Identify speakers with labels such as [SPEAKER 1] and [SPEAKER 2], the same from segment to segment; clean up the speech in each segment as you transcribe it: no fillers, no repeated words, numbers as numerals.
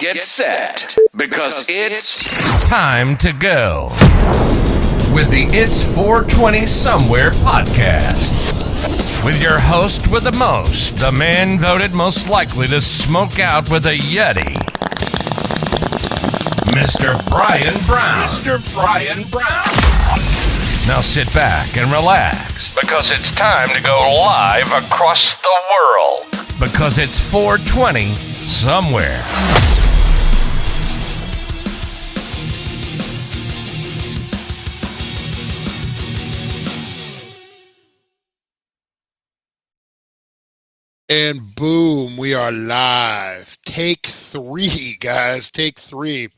[SPEAKER 1] Get set, because it's time to go with the It's 420 Somewhere podcast. With your host with the most, the man voted most likely to smoke out with a Yeti, Mr. Brian Brown. Mr. Brian Brown. Now sit back and relax, because it's time to go live across the world. Because it's 420 Somewhere.
[SPEAKER 2] And boom, we are live. Take 3, guys. Take 3.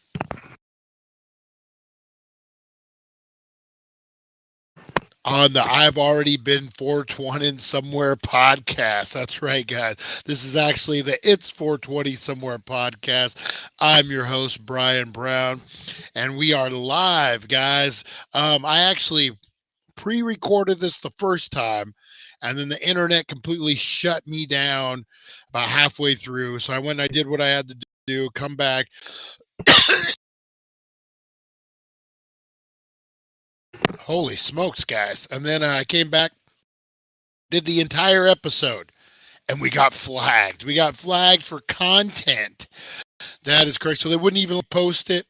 [SPEAKER 2] On the I've Already Been 420 Somewhere podcast. That's right, guys. This is actually the It's 420 Somewhere podcast. I'm your host, Brian Brown, and we are live, guys. I actually pre-recorded this the first time, and then the internet completely shut me down about halfway through. So I went and I did what I had to do, come back. Holy smokes, guys. And then I came back, did the entire episode, and we got flagged. We got flagged for content. That is correct. So they wouldn't even post it.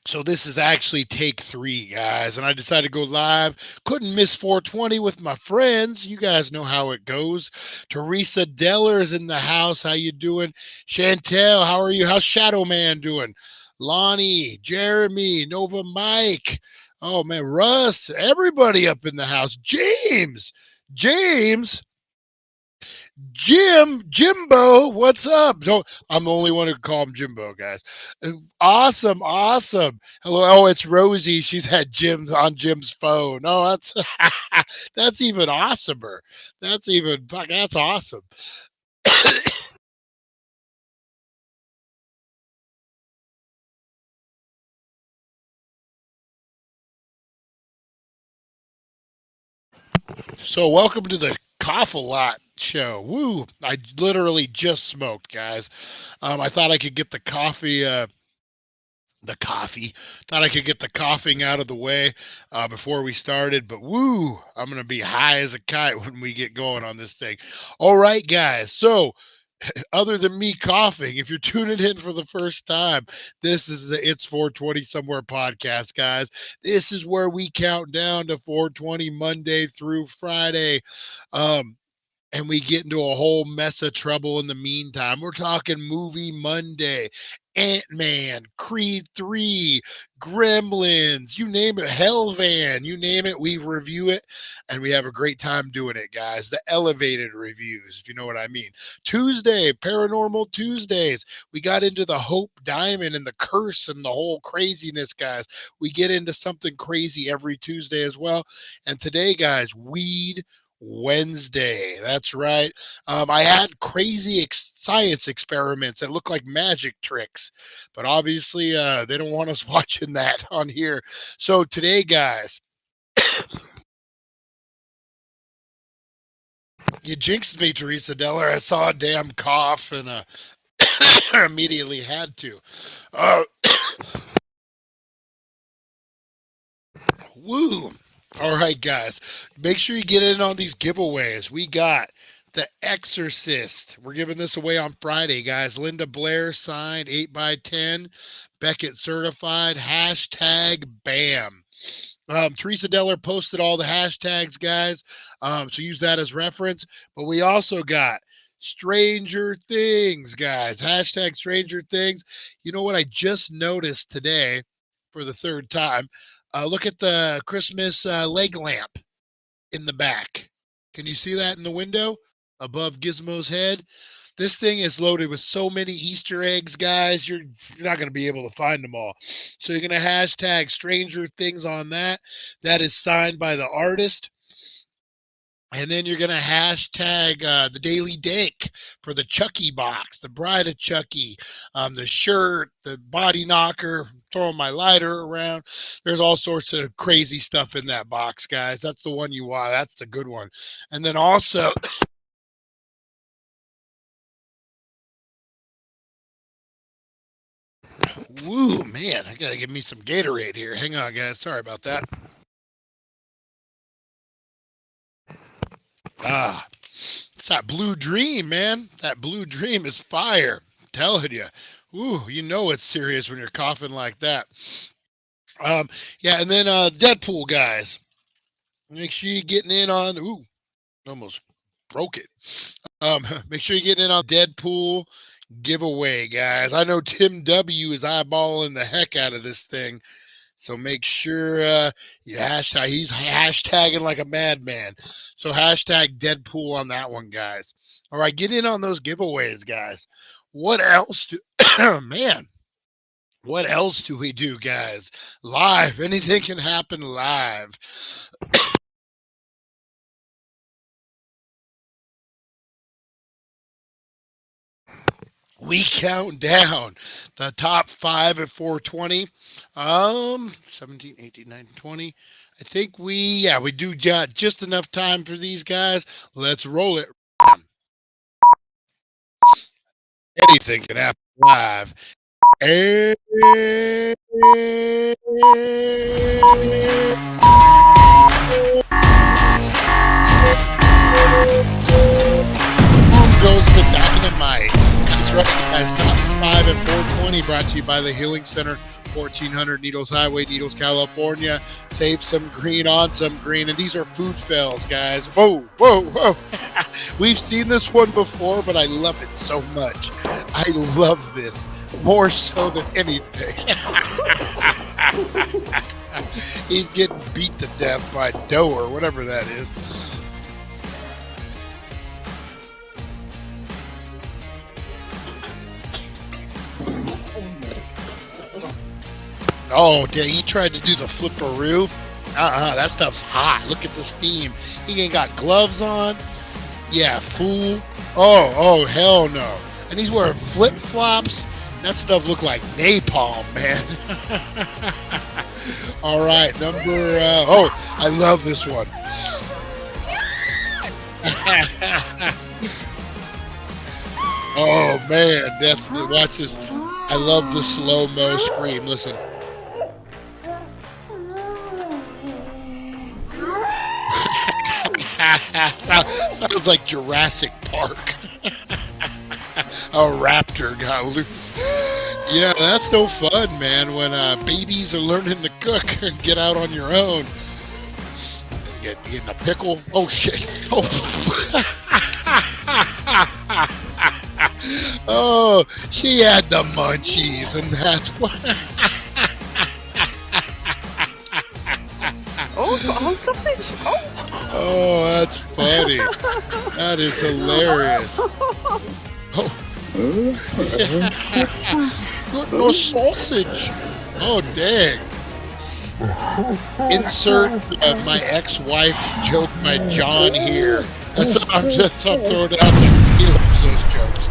[SPEAKER 2] So this is actually take 3, guys, and I decided to go live. Couldn't miss 420 with my friends. You guys know how it goes. Teresa Deller's in the house. How you doing? Chantel, how are you? How's Shadow Man doing? Lonnie, Jeremy, Nova Mike. Oh, man, Russ, everybody up in the house. James, Jimbo, what's up? No, I'm the only one who can call him Jimbo, guys. Awesome. Hello. Oh, it's Rosie. She's had Jim on Jim's phone. Oh, that's that's even awesomer. That's awesome. So welcome to the Cough-A-Lot show. Woo! I literally just smoked, guys. I thought I could get the coffee. Thought I could get the coughing out of the way before we started, but woo! I'm gonna be high as a kite when we get going on this thing. All right, guys. So other than me coughing, if you're tuning in for the first time, this is the It's 420 Somewhere podcast, guys. This is where we count down to 420 Monday through Friday. And we get into a whole mess of trouble in the meantime. We're talking Movie Monday, Ant-Man, Creed 3, Gremlins, you name it, Hellvan, you name it, we review it, and we have a great time doing it, guys. The elevated reviews, if you know what I mean. Tuesday, Paranormal Tuesdays. We got into the Hope Diamond and the curse and the whole craziness, guys. We get into something crazy every Tuesday as well. And today, guys, Weed Wednesday. That's right. I had crazy science experiments that look like magic tricks, but obviously they don't want us watching that on here. So today, guys, you jinxed me, Teresa Deller. I saw a damn cough and immediately had to. Woo. All right, guys, make sure you get in on these giveaways. We got The Exorcist. We're giving this away on Friday, guys. Linda Blair signed 8x10. Beckett certified. Hashtag BAM. Teresa Deller posted all the hashtags, guys. So use that as reference. But we also got Stranger Things, guys. Hashtag Stranger Things. You know what I just noticed today for the third time? Look at the Christmas leg lamp in the back. Can you see that in the window above Gizmo's head? This thing is loaded with so many Easter eggs, guys. You're not going to be able to find them all. So you're going to hashtag Stranger Things on that. That is signed by the artist. And then you're going to hashtag the Daily Dank for the Chucky box, the Bride of Chucky, the shirt, the body knocker, throwing my lighter around. There's all sorts of crazy stuff in that box, guys. That's the one you want. That's the good one. And then also... Woo, man, I got to give me some Gatorade here. Hang on, guys. Sorry about that. It's that Blue Dream, man. That Blue Dream is fire. I'm telling you. Ooh, you know it's serious when you're coughing like that. Yeah, and then Deadpool, guys. Make sure you're getting in on... Ooh, almost broke it. Make sure you're getting in on Deadpool giveaway, guys. I know Tim W is eyeballing the heck out of this thing. So make sure you hashtag. He's hashtagging like a madman. So hashtag Deadpool on that one, guys. All right, get in on those giveaways, guys. What else do man? What else do we do, guys? Live. Anything can happen live. We count down the top 5 at 420. 17, 18, 19, 20. I think we do just enough time for these guys. Let's roll it. Anything can happen live. Goes the dynamite. That's right, guys. Top 5 at 420 brought to you by the Healing Center, 1400 Needles Highway, Needles, California. Save some green on some green. And these are food fails, guys. Whoa, whoa, whoa. We've seen this one before, but I love it so much. I love this more so than anything. He's getting beat to death by dough or whatever that is. Oh, dang, he tried to do the flipperoo. That stuff's hot. Look at the steam. He ain't got gloves on. Yeah, fool. Oh, hell no. And he's wearing flip-flops. That stuff look like napalm, man. All right, number... I love this one. Oh, man. Watch this. I love the slow-mo scream. Listen. Sounds like Jurassic Park. A raptor got loose. Yeah, that's no fun, man. When babies are learning to cook and get out on your own, getting a pickle. Oh shit! Oh, oh, she had the munchies, and that's why.
[SPEAKER 3] Oh, sausage! Oh,
[SPEAKER 2] Oh, that's funny. That is hilarious. Oh, no sausage. Oh, dang. Insert my ex-wife joke by John here. I'm throwing it out there. He loves those jokes.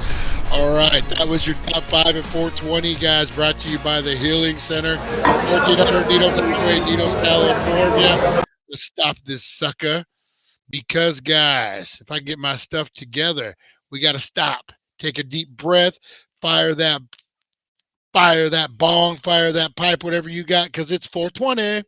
[SPEAKER 2] All right, that was your top 5 at 420, guys. Brought to you by the Healing Center, 1400 Needles Highway, Needles, California. Let's stop this sucker because, guys, if I get my stuff together, we got to stop. Take a deep breath. Fire that bong, fire that pipe, whatever you got, because it's 420.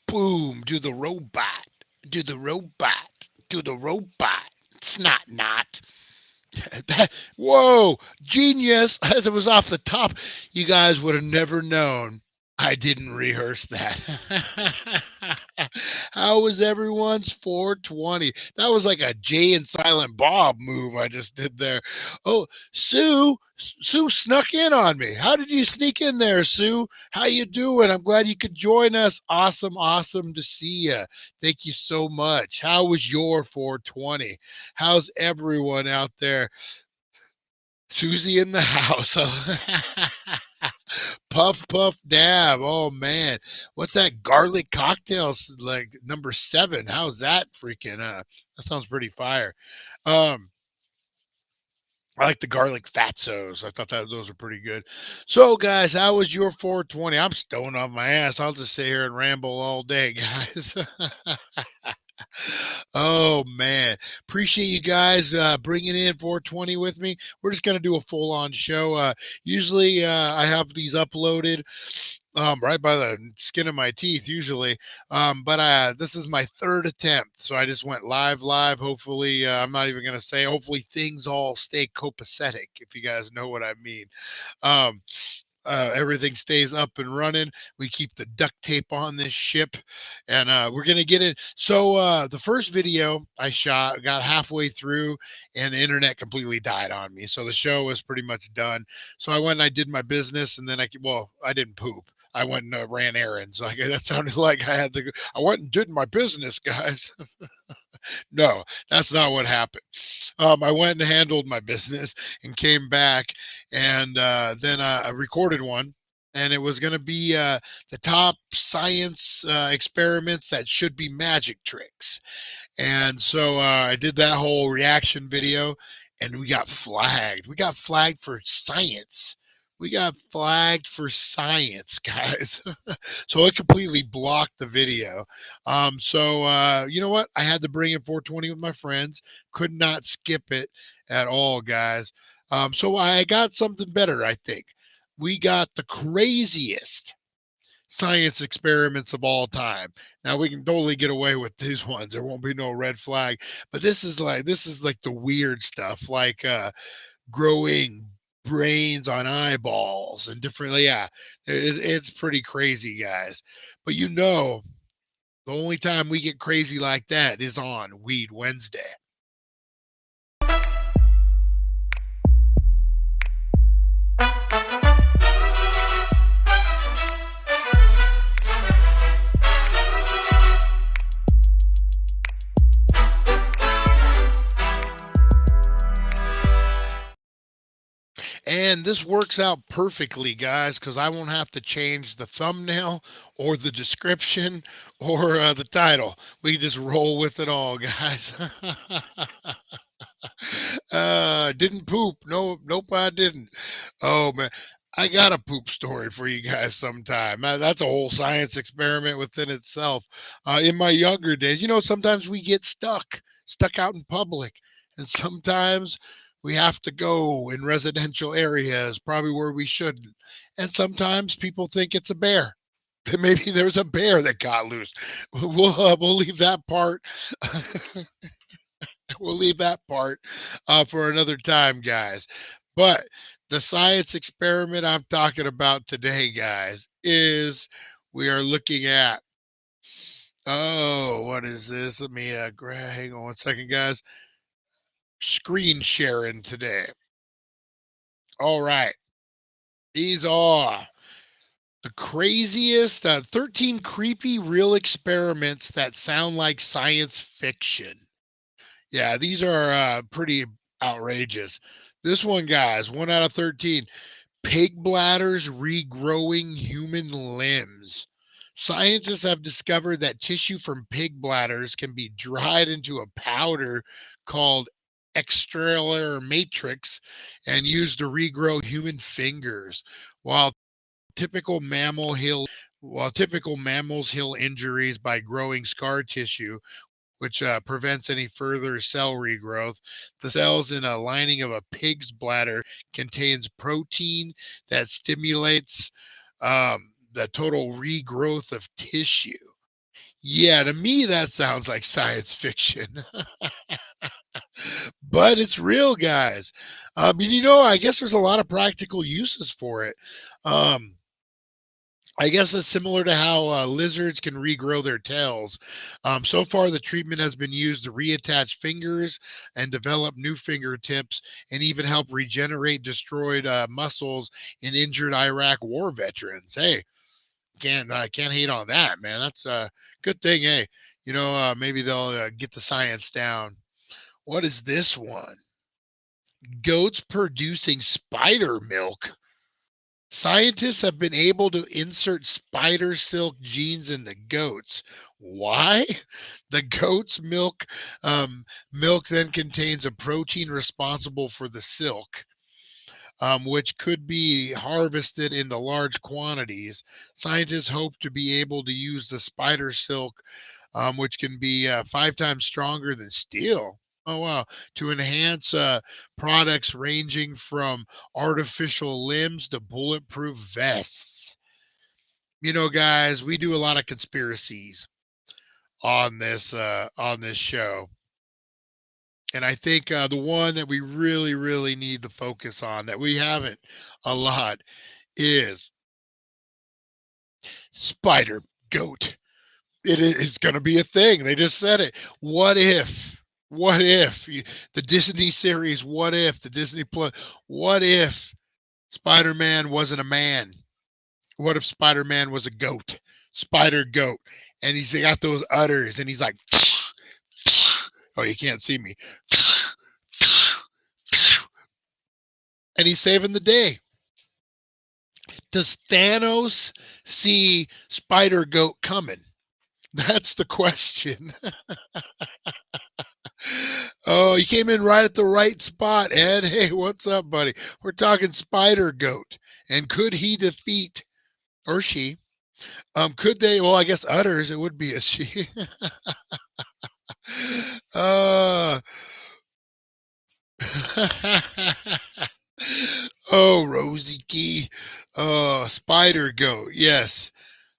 [SPEAKER 2] Boom, do the robot, do the robot, do the robot. Snot not. Whoa, genius. That was off the top. You guys would have never known I didn't rehearse that. How was everyone's 420? That was like a Jay and Silent Bob move I just did there. Oh, Sue snuck in on me. How did you sneak in there, Sue? How you doing? I'm glad you could join us. Awesome to see you. Thank you so much. How was your 420? How's everyone out there? Susie in the house. Puff dab. Oh man, what's that garlic cocktail like number 7? How's that freaking? That sounds pretty fire. Um, I like the garlic fatsos. I thought that those were pretty good. So guys, how was your 420? I'm stoned off my ass. I'll just sit here and ramble all day, guys. Oh man, appreciate you guys bringing in 420 with me. We're just gonna do a full-on show. Usually I have these uploaded right by the skin of my teeth usually, but this is my 3rd attempt, so I just went live. Hopefully, I'm not even gonna say. Hopefully, things all stay copacetic, if you guys know what I mean. Um, everything stays up and running. We keep the duct tape on this ship, and we're gonna get it. So the first video I shot got halfway through, and the internet completely died on me. So the show was pretty much done. So I went and I did my business, and then I didn't poop. I went and ran errands. Like that sounded like I went and did my business, guys. No, that's not what happened. I went and handled my business and came back, and then I recorded one, and it was going to be the top science experiments that should be magic tricks. And so I did that whole reaction video, and we got flagged. We got flagged for science. We got flagged for science, guys. So it completely blocked the video. So you know what? I had to bring in 420 with my friends. Could not skip it at all, guys. So I got something better, I think. We got the craziest science experiments of all time. Now we can totally get away with these ones. There won't be no red flag. But this is like the weird stuff, like growing brains on eyeballs and different. Yeah, it's pretty crazy, guys. But the only time we get crazy like that is on Weed Wednesday. And this works out perfectly, guys, because I won't have to change the thumbnail or the description or the title. We just roll with it all, guys. Didn't poop. No, nope, I didn't. Oh, man. I got a poop story for you guys sometime. That's a whole science experiment within itself. In my younger days, sometimes we get stuck out in public, and sometimes we have to go in residential areas, probably where we shouldn't. And sometimes people think it's a bear. Maybe there's a bear that got loose. We'll leave that part. We'll leave that part for another time, guys. But the science experiment I'm talking about today, guys, is we are looking at. Oh, what is this? Let me hang on one second, guys. Screen sharing today. All right. These are the craziest 13 creepy real experiments that sound like science fiction. Yeah, these are pretty outrageous. This one, guys, 1 out of 13. Pig bladders regrowing human limbs. Scientists have discovered that tissue from pig bladders can be dried into a powder called extracellular matrix and used to regrow human fingers, while typical typical mammals heal injuries by growing scar tissue, which prevents any further cell regrowth. The cells in a lining of a pig's bladder contains protein that stimulates the total regrowth of tissue. Yeah, to me that sounds like science fiction. But it's real, guys. I guess there's a lot of practical uses for it. I guess it's similar to how lizards can regrow their tails. So far, the treatment has been used to reattach fingers and develop new fingertips, and even help regenerate destroyed muscles in injured Iraq war veterans. Hey, can't hate on that, man. That's a good thing. Hey, maybe they'll get the science down. What is this one? Goats producing spider milk. Scientists have been able to insert spider silk genes in the goats. Why? The goat's milk then contains a protein responsible for the silk, which could be harvested in the large quantities. Scientists hope to be able to use the spider silk, which can be 5 times stronger than steel. Oh, wow. To enhance products ranging from artificial limbs to bulletproof vests. Guys, we do a lot of conspiracies on this show. And I think the one that we really, really need to focus on, that we haven't a lot, is spider goat. It's going to be a thing. They just said it. What if the Disney series, what if the Disney Plus, what if Spider-Man wasn't a man? What if Spider-Man was a goat, spider goat, and he's got those udders and he's like, oh, you can't see me, and he's saving the day. Does Thanos see Spider Goat coming? That's the question. Oh, you came in right at the right spot, Ed. Hey, what's up, buddy? We're talking Spider Goat. And could he defeat, or she, could they, well, I guess udders, it would be a she. Oh, Rosie Key. Oh, Spider Goat. Yes.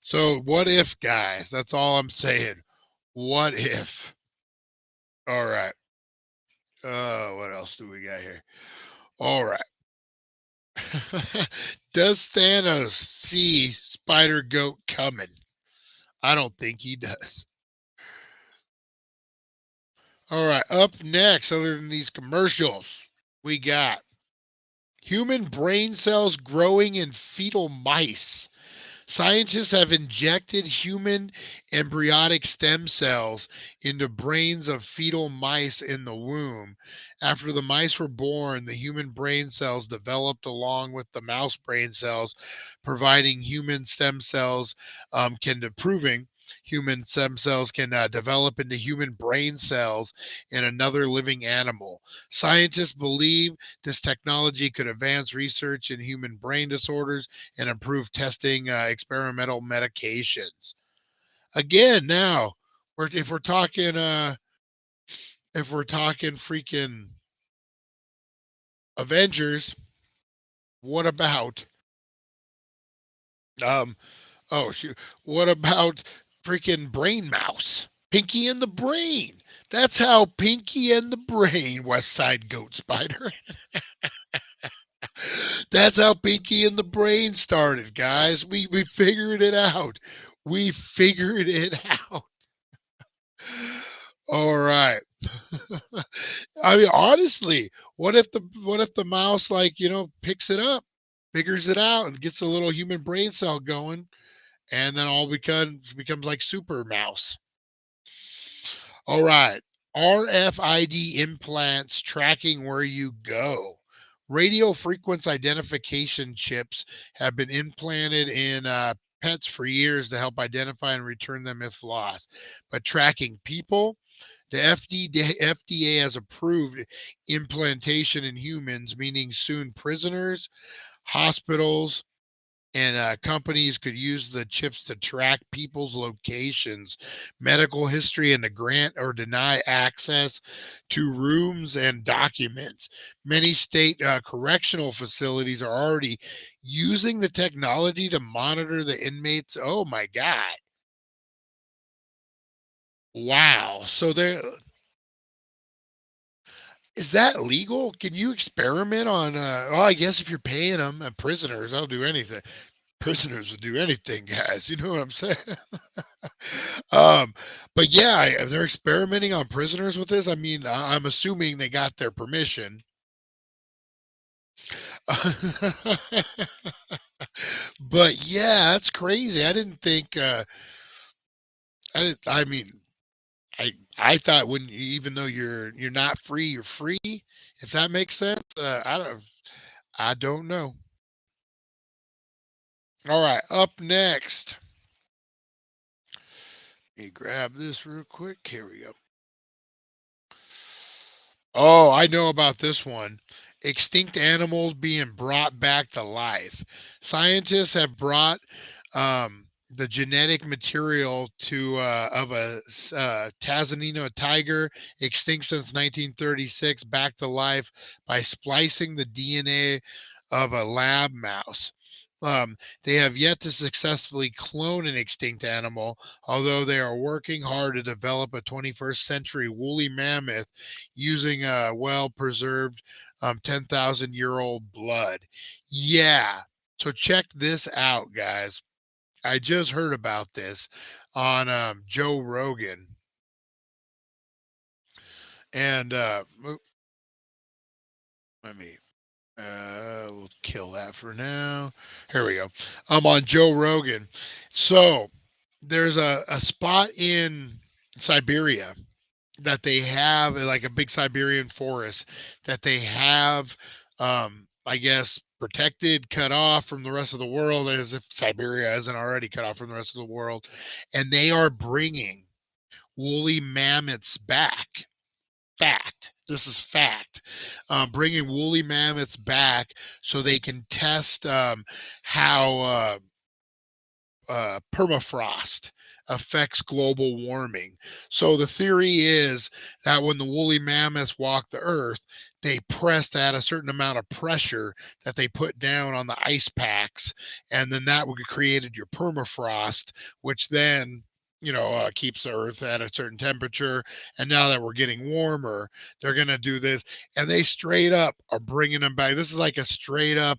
[SPEAKER 2] So what if, guys? That's all I'm saying. What if? All right. What else do we got here? All right. Does Thanos see Spider Goat coming? I don't think he does. All right. Up next, other than these commercials, we got human brain cells growing in fetal mice. Scientists have injected human embryonic stem cells into brains of fetal mice in the womb. After the mice were born, the human brain cells developed along with the mouse brain cells, providing human stem cells proving human stem cells can develop into human brain cells in another living animal. Scientists believe this technology could advance research in human brain disorders and improve testing experimental medications. Again, now, if we're talking freaking Avengers, what about um oh shoot, what about freaking Brain Mouse? Pinky and the Brain. That's how Pinky and the Brain, West Side Goat Spider. That's how Pinky and the Brain started, guys. We figured it out. We figured it out. All right. I mean, honestly, what if the mouse, like, picks it up, figures it out, and gets a little human brain cell going, and then all becomes like Super Mouse. All right. RFID implants tracking where you go. Radio frequency identification chips have been implanted in pets for years to help identify and return them if lost. But tracking people, the FDA has approved implantation in humans, meaning soon prisoners, hospitals, and companies could use the chips to track people's locations, medical history, and to grant or deny access to rooms and documents. Many state correctional facilities are already using the technology to monitor the inmates. Oh my God. Wow. So there is that legal? Can you experiment on well, I guess if you're paying them, prisoners, they'll do anything. Prisoners will do anything, guys. You know what I'm saying? um, but yeah, if they're experimenting on prisoners with this, I mean, I'm assuming they got their permission. But yeah, that's crazy. I didn't think. I mean, I thought when even though you're not free, you're free. If that makes sense. I don't know. All right, up next. Let me grab this real quick. Here we go. Oh, I know about this one. Extinct animals being brought back to life. Scientists have brought the genetic material to of a Tanzania tiger, extinct since 1936, back to life by splicing the DNA of a lab mouse. They have yet to successfully clone an extinct animal, although they are working hard to develop a 21st century woolly mammoth using a well preserved 10,000-year-old blood. Yeah. So check this out, guys. I just heard about this on Joe Rogan. And let me we'll kill that for now. Here we go. I'm on Joe Rogan. So there's a spot in Siberia that they have, like a big Siberian forest that they have, I guess, protected, cut off from the rest of the world, as if Siberia isn't already cut off from the rest of the world. And they are bringing woolly mammoths back. Fact. This is fact. Bringing woolly mammoths back so they can test how permafrost affects global warming. So the theory is that when the woolly mammoths walked the earth, they pressed at a certain amount of pressure that they put down on the ice packs, and then that created your permafrost, which then keeps the earth at a certain temperature. And now that we're getting warmer, they're going to do this, and they straight up are bringing them back. This is like a straight up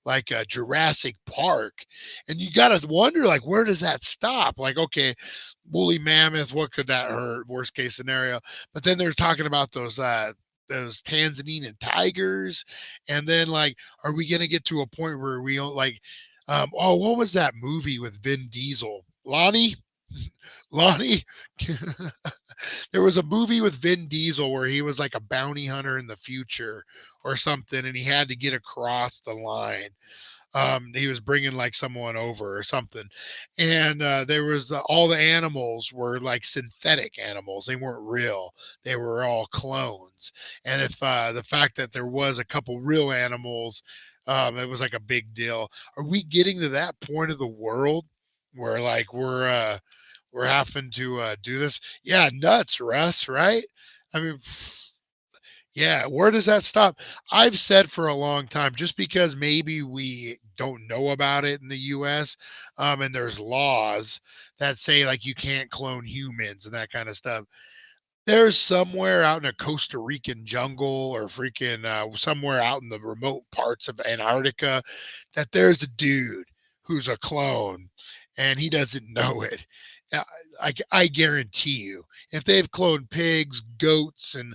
[SPEAKER 2] like a Jurassic Park. And you got to wonder, like, where does that stop? Like, okay, woolly mammoth, what could that hurt? Worst case scenario. But then they're talking about those Tanzanian tigers. And then, like, are we going to get to a point where we don't like, what was that movie with Vin Diesel? Lonnie? There was a movie with Vin Diesel where he was like a bounty hunter in the future or something, and he had to get across the line. He was bringing like someone over or something, and there was all the animals were like synthetic animals. They weren't real. They were all clones. And if the fact that there was a couple real animals, it was like a big deal. Are we getting to that point of the world where like we're having to do this? Yeah, nuts, Russ, right? I mean, yeah, where does that stop? I've said for a long time, just because maybe we don't know about it in the US, and there's laws that say like you can't clone humans and that kind of stuff. There's somewhere out in a Costa Rican jungle or freaking somewhere out in the remote parts of Antarctica that there's a dude who's a clone and he doesn't know it. Uh, I guarantee you, if they've cloned pigs, goats, and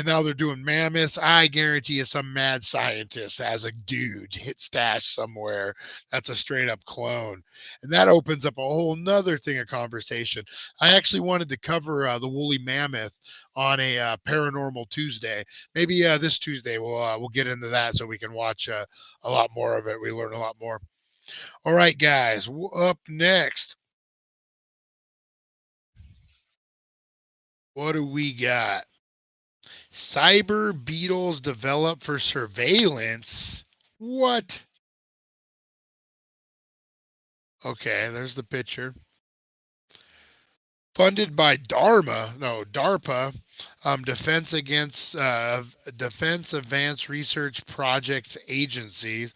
[SPEAKER 2] now they're doing mammoths, I guarantee you some mad scientist has a dude hit stash somewhere that's a straight up clone. And that opens up a whole nother thing of conversation. I actually wanted to cover the woolly mammoth on a Paranormal Tuesday. Maybe this Tuesday we'll get into that so we can watch a lot more of it. We learn a lot more. All right, guys. Up next, what do we got? Cyber beetles developed for surveillance. What? Okay, there's the picture. Funded by DARPA, Defense Advanced Research Projects Agencies.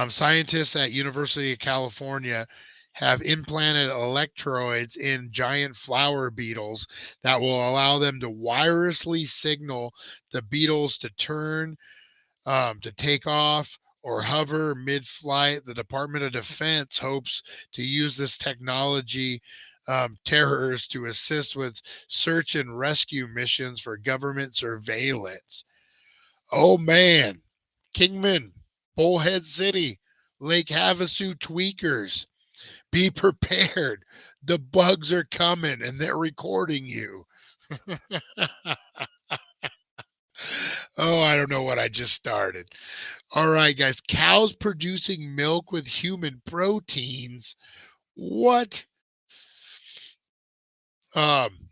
[SPEAKER 2] Scientists at University of California have implanted electrodes in giant flower beetles that will allow them to wirelessly signal the beetles to turn, to take off, or hover mid-flight. The Department of Defense hopes to use this technology terrors to assist with search and rescue missions for government surveillance. Oh man, Kingman, Bullhead City, Lake Havasu tweakers, be prepared. The bugs are coming and they're recording you. Oh, I don't know what I just started. All right, guys. Cows producing milk with human proteins. What? Um,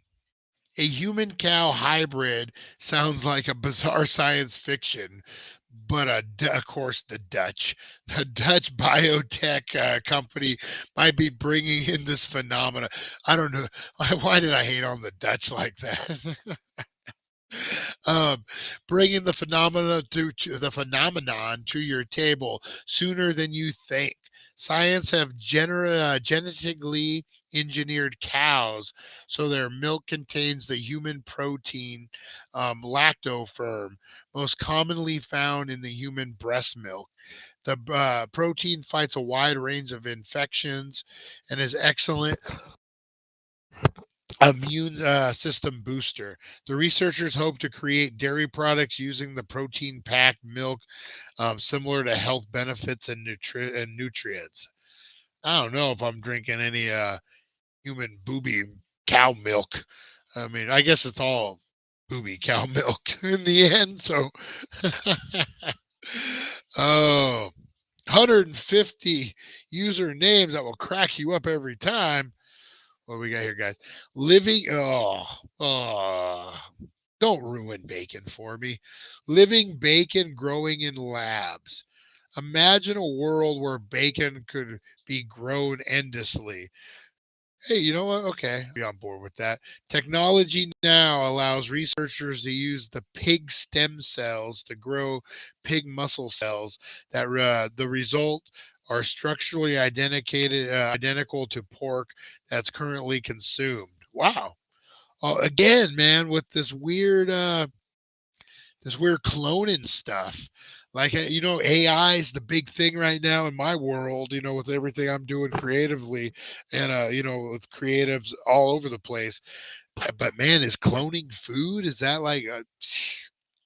[SPEAKER 2] a human cow hybrid sounds like a bizarre science fiction, but of course the Dutch biotech company might be bringing in this phenomena. I don't know why did I hate on the Dutch like that. um, Bringing the phenomenon to your table sooner than you think. Science have genetically engineered cows so their milk contains the human protein lactoferrin, most commonly found in the human breast milk. The protein fights a wide range of infections and is excellent immune system booster. The researchers hope to create dairy products using the protein packed milk, similar to health benefits and nutrients. I don't know if I'm drinking any human booby cow milk. I mean, I guess it's all booby cow milk in the end. So, oh, 150 usernames that will crack you up every time. What do we got here, guys? Living, don't ruin bacon for me. Living bacon growing in labs. Imagine a world where bacon could be grown endlessly. Hey, you know what? Okay, I'll be on board with that. Technology now allows researchers to use the pig stem cells to grow pig muscle cells that the result are structurally identical to pork that's currently consumed. Wow. Again, man, with this weird cloning stuff. Like, AI is the big thing right now in my world, with everything I'm doing creatively and, with creatives all over the place. But man, is cloning food? Is that like,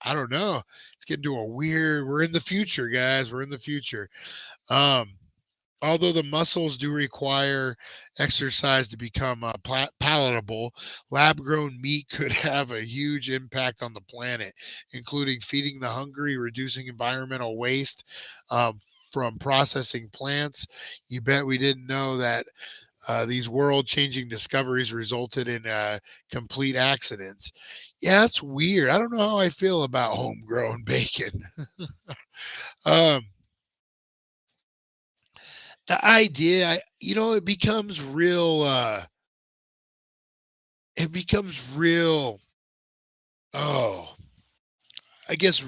[SPEAKER 2] I don't know. It's getting to we're in the future, guys. We're in the future. Um, Although the muscles do require exercise to become palatable, lab grown meat could have a huge impact on the planet, including feeding the hungry, reducing environmental waste from processing plants. You bet we didn't know that these world changing discoveries resulted in complete accidents. Yeah, that's weird. I don't know how I feel about homegrown bacon. um, the idea, it becomes real. It becomes real. Oh, I guess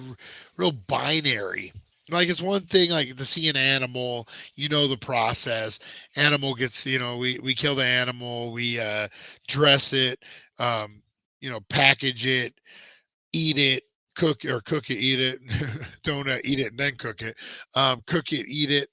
[SPEAKER 2] real binary. Like it's one thing, like to see an animal, the process. Animal gets, we kill the animal, we dress it, package it, eat it, cook it, eat it. Don't eat it and then cook it. Cook it, eat it.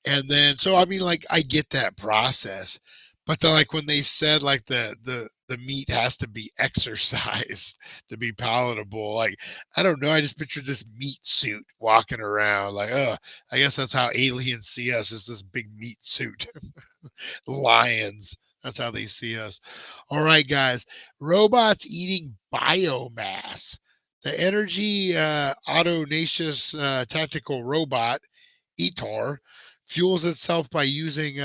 [SPEAKER 2] And then, so I mean, like I get that process, but like when they said like the meat has to be exercised to be palatable, like I don't know, I just pictured this meat suit walking around, like, oh, I guess that's how aliens see us, is this big meat suit. Lions. That's how they see us. All right, guys. Robots eating biomass. The energy autonacious tactical robot ETAR fuels itself by using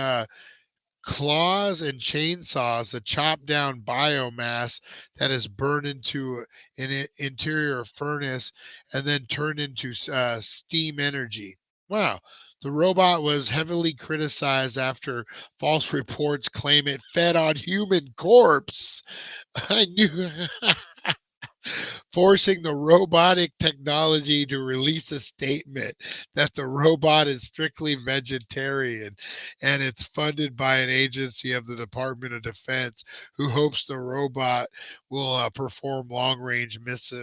[SPEAKER 2] claws and chainsaws to chop down biomass that is burned into an interior furnace and then turned into steam energy. Wow. The robot was heavily criticized after false reports claim it fed on human corpse. I knew. Forcing the robotic technology to release a statement that the robot is strictly vegetarian and it's funded by an agency of the Department of Defense who hopes the robot will perform long range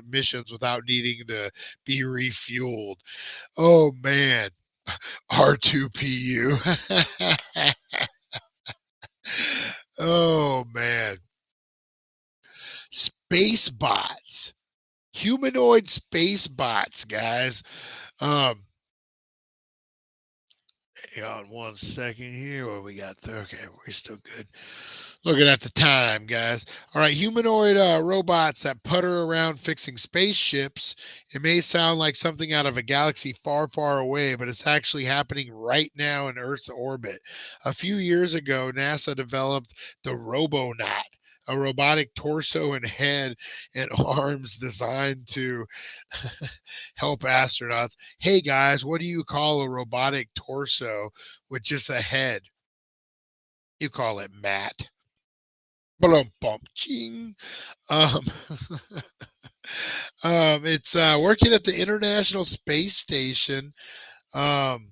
[SPEAKER 2] missions without needing to be refueled. Oh man, R2PU. Oh man, space bots. Humanoid space bots, guys. Um, Hang on 1 second here. What we got there? Okay, we're still good. Looking at the time, guys. All right, humanoid robots that putter around fixing spaceships. It may sound like something out of a galaxy far, far away, but it's actually happening right now in Earth's orbit. A few years ago, NASA developed the Robonaut, a robotic torso and head and arms designed to help astronauts. Hey guys, what do you call a robotic torso with just a head? You call it Matt. Boom, bum, ching. Um, it's working at the International Space Station, um,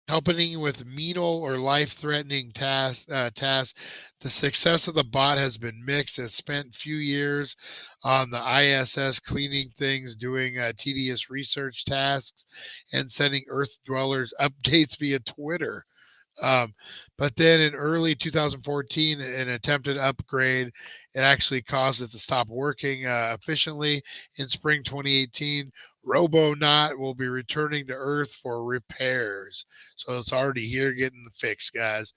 [SPEAKER 2] helping with menial or life-threatening tasks. The success of the bot has been mixed. It's spent a few years on the ISS cleaning things, doing tedious research tasks, and sending Earth dwellers updates via Twitter. Um, but then in early 2014, an attempted upgrade, it actually caused it to stop working efficiently. In spring 2018, Robonaut will be returning to Earth for repairs. So it's already here getting the fix, guys.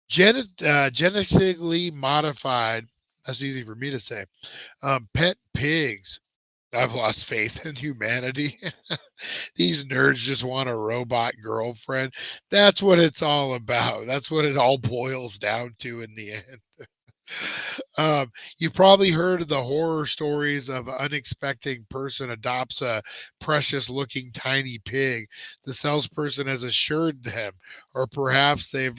[SPEAKER 2] Genetically modified, that's easy for me to say, pet pigs. I've lost faith in humanity. These nerds just want a robot girlfriend. That's what it's all about. That's what it all boils down to in the end. You probably heard of the horror stories of an unexpected person adopts a precious looking tiny pig. The salesperson has assured them, or perhaps they've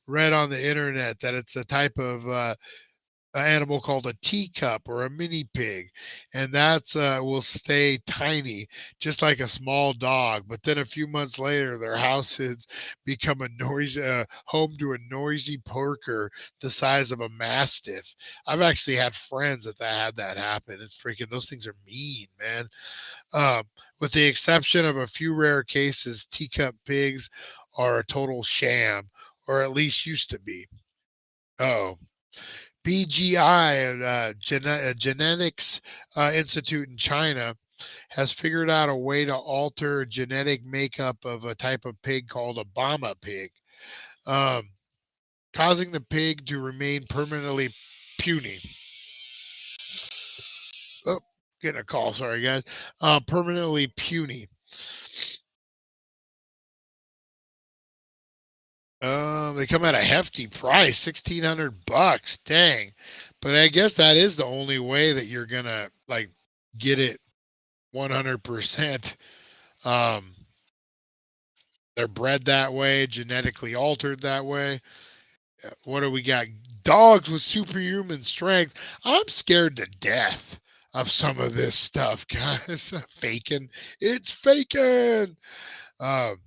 [SPEAKER 2] read on the internet that it's a type of animal called a teacup or a mini pig, and that's will stay tiny, just like a small dog. But then a few months later, their houses become a noisy home to a noisy porker the size of a mastiff. I've actually had friends that had that happen. It's freaking those things are mean, man. Um, with the exception of a few rare cases, teacup pigs are a total sham, or at least used to be. Oh, BGI, Genetics Institute in China, has figured out a way to alter genetic makeup of a type of pig called a Bama pig, um, causing the pig to remain permanently puny. Oh, getting a call. Sorry, guys. Permanently puny. They come at a hefty price, $1,600. Dang. But I guess that is the only way that you're gonna like get it 100%. Um, they're bred that way, genetically altered that way. What do we got? Dogs with superhuman strength. I'm scared to death of some of this stuff, guys. Faking. It's faking. Um,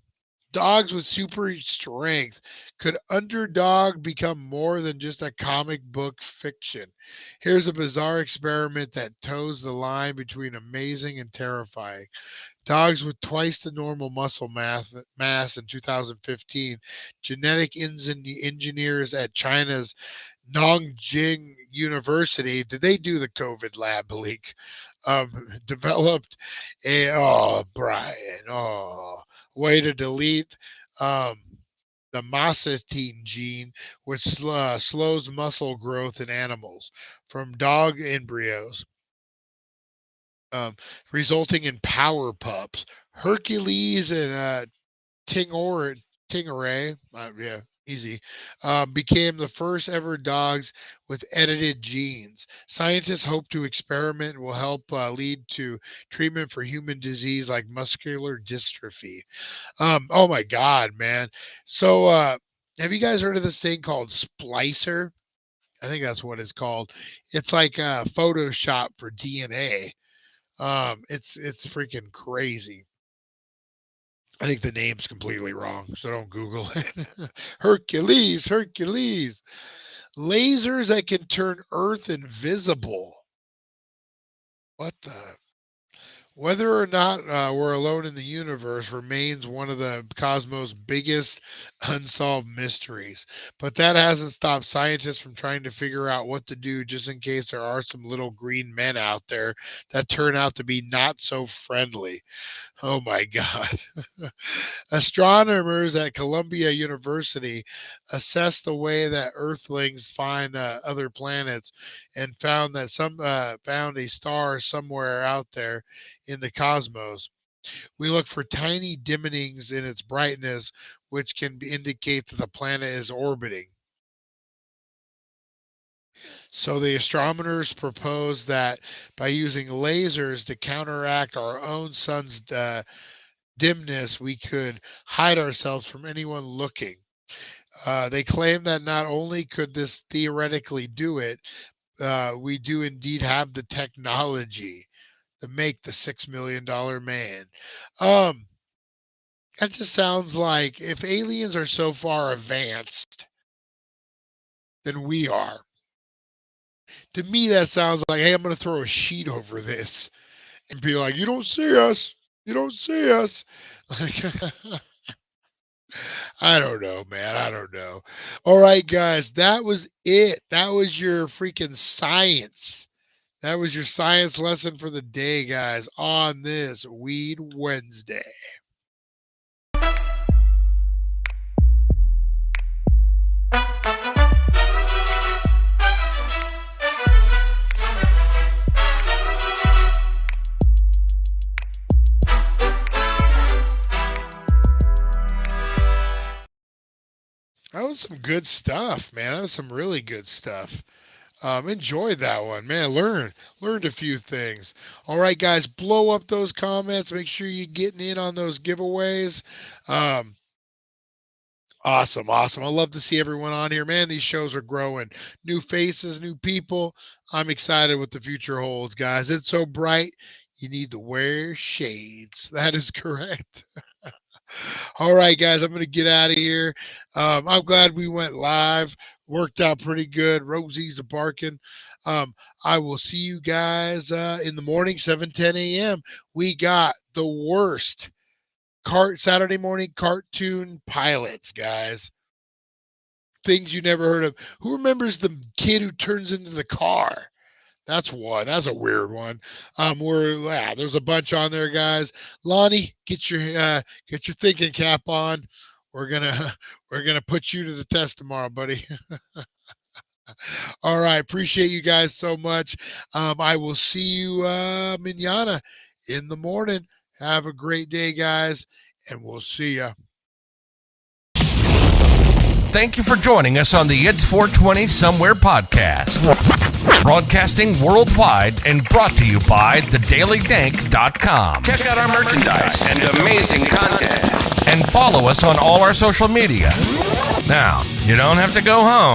[SPEAKER 2] Dogs with super strength. Could underdog become more than just a comic book fiction? Here's a bizarre experiment that toes the line between amazing and terrifying. Dogs with twice the normal muscle mass in 2015. Genetic engineers at China's Nanjing University, did they do the COVID lab leak? Developed a, oh, Brian, oh, way to delete um, the mastitine gene, which slows muscle growth in animals from dog embryos, um, resulting in power pups. Hercules and Tingor, Tingeray, yeah, easy, became the first ever dogs with edited genes. Scientists hope to experiment will help lead to treatment for human disease like muscular dystrophy. Oh my God, man. So, have you guys heard of this thing called Splicer? I think that's what it's called. It's like Photoshop for DNA. It's freaking crazy. I think the name's completely wrong, so don't Google it. Hercules, Hercules. Lasers that can turn Earth invisible. What the? Whether or not we're alone in the universe remains one of the cosmos' biggest unsolved mysteries. But that hasn't stopped scientists from trying to figure out what to do just in case there are some little green men out there that turn out to be not so friendly. Oh my God. Astronomers at Columbia University assessed the way that Earthlings find other planets and found a star somewhere out there in the cosmos. We look for tiny dimmings in its brightness, which can indicate that the planet is orbiting. So the astronomers proposed that by using lasers to counteract our own sun's dimness, we could hide ourselves from anyone looking. They claim that not only could this theoretically do it, we do indeed have the technology to make the $6 million man. Um, that just sounds like if aliens are so far advanced than we are, to me that sounds like, hey, I'm going to throw a sheet over this and be like, you don't see us. You don't see us. Like, I don't know, man. I don't know. All right, guys, that was it. That was your freaking science. That was your science lesson for the day, guys, on this Weed Wednesday. That was some good stuff, man. That was some really good stuff. Enjoyed that one, man. Learned a few things. All right, guys, blow up those comments. Make sure you're getting in on those giveaways. Um, Awesome, awesome. I love to see everyone on here, man. These shows are growing. New faces, new people. I'm excited what the future holds, guys. It's so bright. You need to wear shades. That is correct. All right, guys, I'm going to get out of here. I'm glad we went live. Worked out pretty good. Rosie's barking. I will see you guys in the morning, 7:10 a.m. We got the worst Saturday morning cartoon pilots, guys. Things you never heard of. Who remembers the kid who turns into the car? That's one. That's a weird one. There's a bunch on there, guys. Lonnie, get your thinking cap on. We're gonna put you to the test tomorrow, buddy. All right, appreciate you guys so much. I will see you manana in the morning. Have a great day, guys, and we'll see ya.
[SPEAKER 1] Thank you for joining us on the It's 420 Somewhere podcast. Broadcasting worldwide and brought to you by thedailydank.com. Check out our merchandise and amazing content. And follow us on all our social media. Now, you don't have to go home.